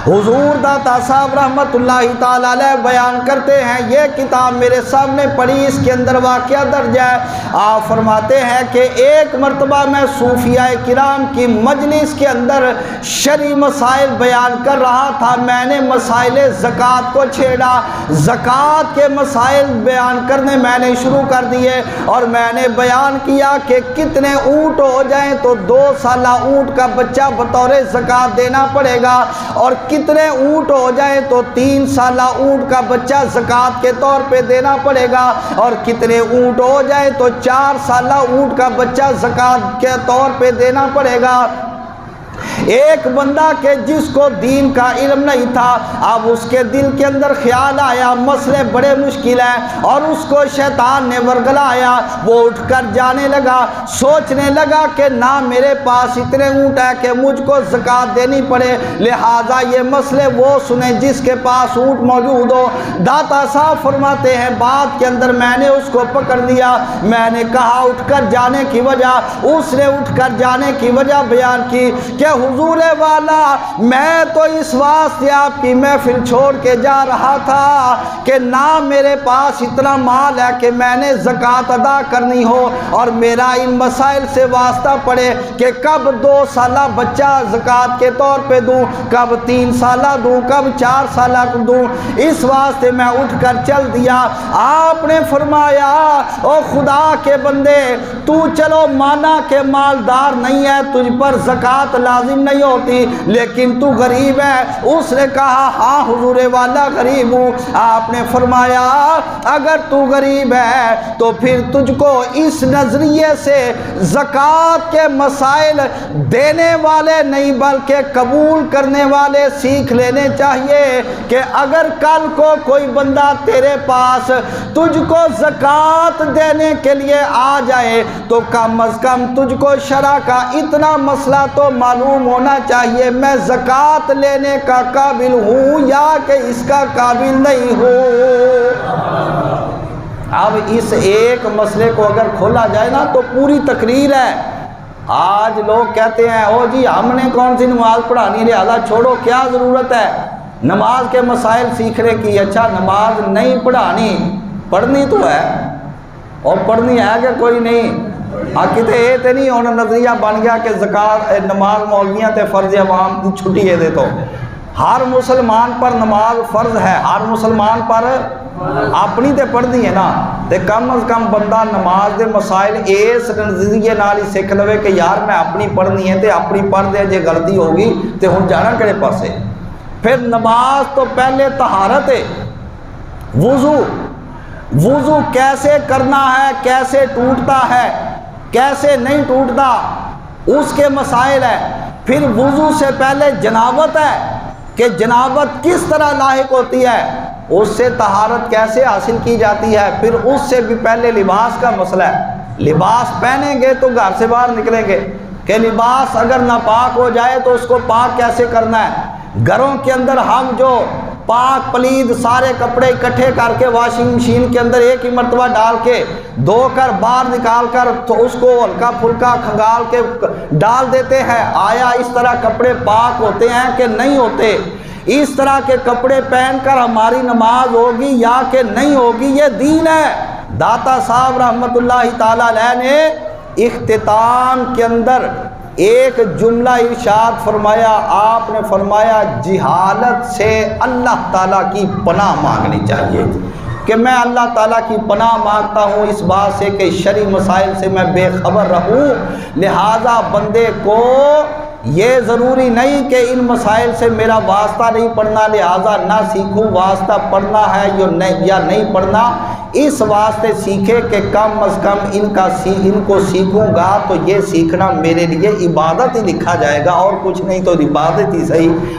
حضور داتا صاحب رحمتاللہ تعالی علیہ بیان کرتے ہیں، یہ کتاب میرے سامنے پڑھی، اس کے اندر واقعہ درج ہے۔ آپ فرماتے ہیں کہ ایک مرتبہ میں صوفیاء کرام کی مجلس کے اندر شرعی مسائل بیان کر رہا تھا، میں نے مسائل زکوٰۃ کو چھیڑا، زکوٰۃ کے مسائل بیان کرنے میں نے شروع کر دیے، اور میں نے بیان کیا کہ کتنے اونٹ ہو جائیں تو 2 سالہ اونٹ کا بچہ بطور زکوٰۃ دینا پڑے گا، اور کتنے اونٹ ہو جائیں تو 3 سالہ اونٹ کا بچہ زکوٰۃ کے طور پہ دینا پڑے گا، اور کتنے اونٹ ہو جائیں تو 4 سالہ اونٹ کا بچہ زکوٰۃ کے طور پہ دینا پڑے گا۔ ایک بندہ کہ جس کو دین کا علم نہیں تھا، اب اس کے دل کے اندر خیال آیا مسئلے بڑے مشکل ہیں، اور اس کو شیطان نے ورگلایا، وہ اٹھ کر جانے لگا، سوچنے لگا کہ نہ میرے پاس اتنے اونٹ ہیں کہ مجھ کو زکوٰۃ دینی پڑے، لہٰذا یہ مسئلے وہ سنیں جس کے پاس اونٹ موجود ہو۔ داتا صاحب فرماتے ہیں بات کے اندر میں نے اس کو پکڑ لیا، میں نے کہا اٹھ کر جانے کی وجہ، اس نے اٹھ کر جانے کی وجہ بیان کی کہ حضور والا میں تو اس واسطے آپ کی محفل چھوڑ کے جا رہا تھا کہ نہ میرے پاس اتنا مال ہے کہ میں نے زکوٰۃ ادا کرنی ہو، اور میرا ان مسائل سے واسطہ پڑے کہ کب 2 سالہ بچہ زکوٰۃ کے طور پہ دوں، کب 3 سالہ دوں، کب 4 سالہ دوں، اس واسطے میں اٹھ کر چل دیا۔ آپ نے فرمایا او خدا کے بندے، تو چلو مانا کہ مالدار نہیں ہے، تجھ پر زکوٰۃ لازم نہیں ہوتی، لیکن تو غریب ہے۔ اس نے کہا ہاں حضور والا غریب ہوں۔ آپ نے فرمایا اگر تو غریب ہے تو پھر تجھ کو اس نظریے سے زکوٰۃ کے مسائل دینے والے نہیں بلکہ قبول کرنے والے سیکھ لینے چاہیے کہ اگر کل کو کوئی بندہ تیرے پاس تجھ کو زکوٰۃ دینے کے لیے آ جائے تو کم از کم تجھ کو شرع کا اتنا مسئلہ تو معلوم ہونا چاہیے، میں زکوٰۃ لینے کا قابل ہوں یا کہ اس کا قابل نہیں ہوں۔ اب اس ایک مسئلے کو اگر کھولا جائے نا تو پوری تقریر ہے۔ آج لوگ کہتے ہیں او جی ہم نے کون سی نماز پڑھانی، لہٰذا چھوڑو، کیا ضرورت ہے نماز کے مسائل سیکھنے کی؟ اچھا نماز نہیں پڑھنی تو ہے، اور پڑھنی ہے کہ کوئی نہیں؟ کتے یہ تو نہیں ہونا نظریہ بن گیا کہ زکوٰۃ نماز مولویاں تے فرض عوام کی چھٹی ہے دے تو ہر مسلمان پر نماز فرض ہے، ہر مسلمان پر اپنی تے پڑھنی ہے نا، تے کم از کم بندہ نماز دے مسائل اس نظریے نال ہی سیکھ لوے کہ یار میں اپنی پڑھنی ہے تے اپنی پڑھ دے، جے غلطی ہوگی تے ہن جانا کہڑے پاسے۔ پھر نماز تو پہلے طہارت ہے، وضو کیسے کرنا ہے، کیسے ٹوٹتا ہے، کیسے نہیں ٹوٹتا، اس کے مسائل ہے۔ پھر وضو سے پہلے جنابت ہے کہ جنابت کس طرح لاحق ہوتی ہے، اس سے طہارت کیسے حاصل کی جاتی ہے۔ پھر اس سے بھی پہلے لباس کا مسئلہ ہے، لباس پہنیں گے تو گھر سے باہر نکلیں گے کہ لباس اگر ناپاک ہو جائے تو اس کو پاک کیسے کرنا ہے۔ گھروں کے اندر ہم جو پاک پلید سارے کپڑے اکٹھے کر کے واشنگ مشین کے اندر ایک ہی مرتبہ ڈال کے دھو کر باہر نکال کر تو اس کو ہلکا پھلکا کھنگال کے ڈال دیتے ہیں، آیا اس طرح کپڑے پاک ہوتے ہیں کہ نہیں ہوتے؟ اس طرح کے کپڑے پہن کر ہماری نماز ہوگی یا کہ نہیں ہوگی، یہ دین ہے۔ داتا صاحب رحمت اللہ تعالی علیہ نے اختتام کے اندر ایک جملہ ارشاد فرمایا، آپ نے فرمایا جہالت سے اللہ تعالیٰ کی پناہ مانگنی چاہیے، کہ میں اللہ تعالیٰ کی پناہ مانگتا ہوں اس بات سے کہ شرعی مسائل سے میں بے خبر رہوں، لہٰذا بندے کو یہ ضروری نہیں کہ ان مسائل سے میرا واسطہ نہیں پڑھنا لہٰذا نہ سیکھوں، واسطہ پڑھنا ہے یا نہیں پڑھنا، اس واسطے سیکھے کہ کم از کم ان کو سیکھوں گا تو یہ سیکھنا میرے لیے عبادت ہی لکھا جائے گا، اور کچھ نہیں تو عبادت ہی صحیح۔